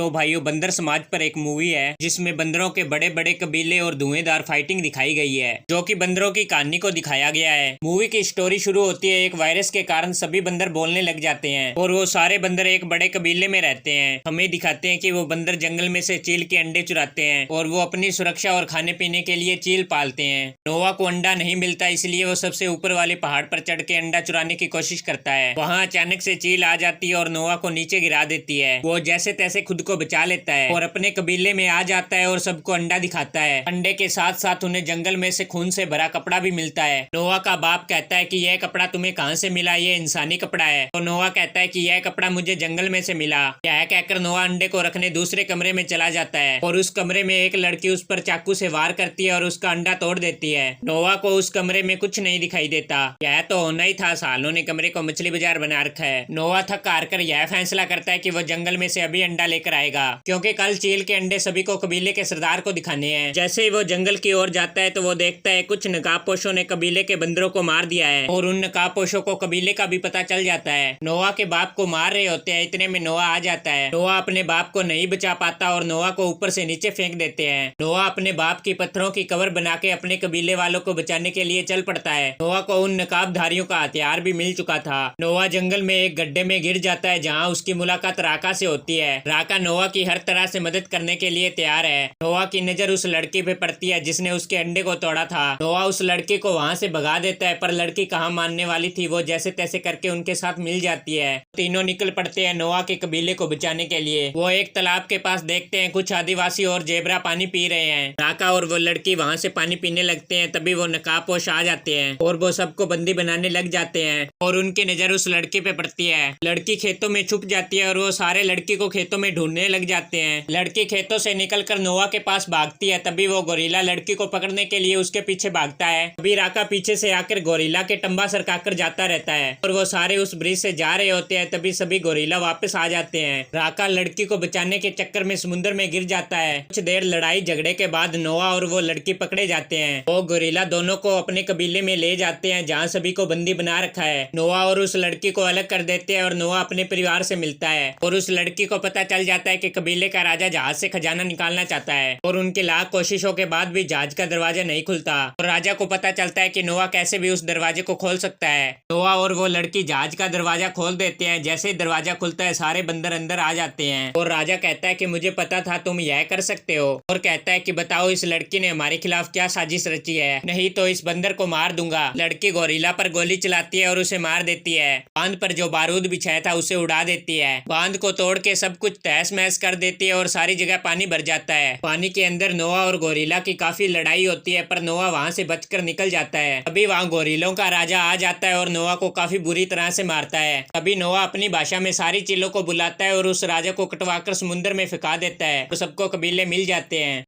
तो भाइयों, बंदर समाज पर एक मूवी है जिसमें बंदरों के बड़े बड़े कबीले और धुएंधार फाइटिंग दिखाई गई है, जो कि बंदरों की कहानी को दिखाया गया है। मूवी की स्टोरी शुरू होती है एक वायरस के कारण सभी बंदर बोलने लग जाते हैं और वो सारे बंदर एक बड़े कबीले में रहते हैं। हमें दिखाते हैं कि वो बंदर जंगल में से चील के अंडे चुराते हैं और वो अपनी सुरक्षा और खाने पीने के लिए चील पालते हैं। नोवा को अंडा नहीं मिलता, इसलिए वो सबसे ऊपर वाले पहाड़ पर चढ़ के अंडा चुराने की कोशिश करता है। वहाँ अचानक से चील आ जाती है और नोवा को नीचे गिरा देती है। वो जैसे तैसे खुद को बचा लेता है और अपने कबीले में आ जाता है और सबको अंडा दिखाता है। अंडे के साथ साथ उन्हें जंगल में से खून से भरा कपड़ा भी मिलता है। नोवा का बाप कहता है कि यह कपड़ा तुम्हें कहाँ से मिला, ये इंसानी कपड़ा है। तो नोवा कहता है कि यह कपड़ा मुझे जंगल में से मिला। यह कहकर नोवा अंडे को रखने दूसरे कमरे में चला जाता है और उस कमरे में एक लड़की उस पर चाकू से वार करती है और उसका अंडा तोड़ देती है। नोवा को उस कमरे में कुछ नहीं दिखाई देता। यह तो होना ही था, सालों ने कमरे को मछली बाजार बना रखा है। नोवा थक हार कर यह फैसला करता है कि वो जंगल में से अभी अंडा लेकर आएगा, क्योंकि कल चील के अंडे सभी को कबीले के सरदार को दिखाने हैं। जैसे ही वो जंगल की ओर जाता है तो वो देखता है कुछ नकाबपोशों ने कबीले के बंदरों को मार दिया है और उन नकाबपोशों को कबीले का भी पता चल जाता है। नोवा के बाप को मार रहे होते हैं, इतने में नोवा आ जाता है। नोवा अपने बाप को नहीं बचा पाता और नोवा को ऊपर से नीचे फेंक देते हैं। नोवा अपने बाप की पत्थरों की कवर बना के अपने कबीले वालों को बचाने के लिए चल पड़ता है। नोवा को उन नकाबधारियों का हथियार भी मिल चुका था। नोवा जंगल में एक गड्ढे में गिर जाता है जहाँ उसकी मुलाकात राका से होती है। राका नोवा की हर तरह से मदद करने के लिए तैयार है। नोवा की नजर उस लड़की पे पड़ती है जिसने उसके अंडे को तोड़ा था। नोवा उस लड़की को वहाँ से भगा देता है, पर लड़की कहाँ मानने वाली थी, वो जैसे तैसे करके उनके साथ मिल जाती है। तीनों निकल पड़ते हैं नोवा के कबीले को बचाने के लिए। वो एक तालाब के पास देखते हैं कुछ आदिवासी और जेबरा पानी पी रहे हैं। राका और वो लड़की वहाँ से पानी पीने लगते हैं, तभी वो नकाबपोश आ जाते हैं और वो सबको बंदी बनाने लग जाते हैं और उनकी नजर उस लड़की पे पड़ती है। लड़की खेतों में छुप जाती है और वो सारे लड़की को खेतों में ढूंढने लग जाते हैं। लड़की खेतों से निकलकर नोवा के पास भागती है, तभी वो गोरिल्ला लड़की को पकड़ने के लिए उसके पीछे भागता है। तभी राका पीछे से आकर गोरिल्ला के टंबा सरकाकर जाता रहता है और वो सारे उस ब्रिज से जा रहे होते हैं, तभी सभी गोरिल्ला वापस आ जाते हैं। राका लड़की को बचाने के चक्कर में समुद्र में गिर जाता है। कुछ देर लड़ाई झगड़े के बाद नोवा और वो लड़की पकड़े जाते हैं। वो गोरिल्ला दोनों को अपने कबीले में ले जाते हैं जहाँ सभी को बंदी बना रखा है। नोवा और उस लड़की को अलग कर देते हैं और नोवा अपने परिवार से मिलता है और उस लड़की को पता चल जाता है कि कबीले का राजा जहाज से खजाना निकालना चाहता है और उनके लाख कोशिशों के बाद भी जहाज का दरवाजा नहीं खुलता और राजा को पता चलता है कि नोवा कैसे भी उस दरवाजे को खोल सकता है। नोवा और वो लड़की जहाज का दरवाजा खोल देते हैं। जैसे ही दरवाजा खुलता है सारे बंदर अंदर आ जाते हैं और राजा कहता है कि मुझे पता था तुम यह कर सकते हो, और कहता है कि बताओ इस लड़की ने हमारे खिलाफ क्या साजिश रची है, नहीं तो इस बंदर को मार दूंगा। लड़की गोरिल्ला पर गोली चलाती है और उसे मार देती है। बांध पर जो बारूद बिछाया था उसे उड़ा देती है। बांध को तोड़ के सब कुछ तहस महस कर देती है और सारी जगह पानी भर जाता है। पानी के अंदर नोवा और गोरिल्ला की काफी लड़ाई होती है, पर नोवा वहाँ से बचकर निकल जाता है। अभी वहाँ गोरिल्लों का राजा आ जाता है और नोवा को काफी बुरी तरह से मारता है। अभी नोवा अपनी भाषा में सारी चीलों को बुलाता है और उस राजा को कटवाकर समुद्र में फेंका देता है और सबको कबीले मिल जाते हैं।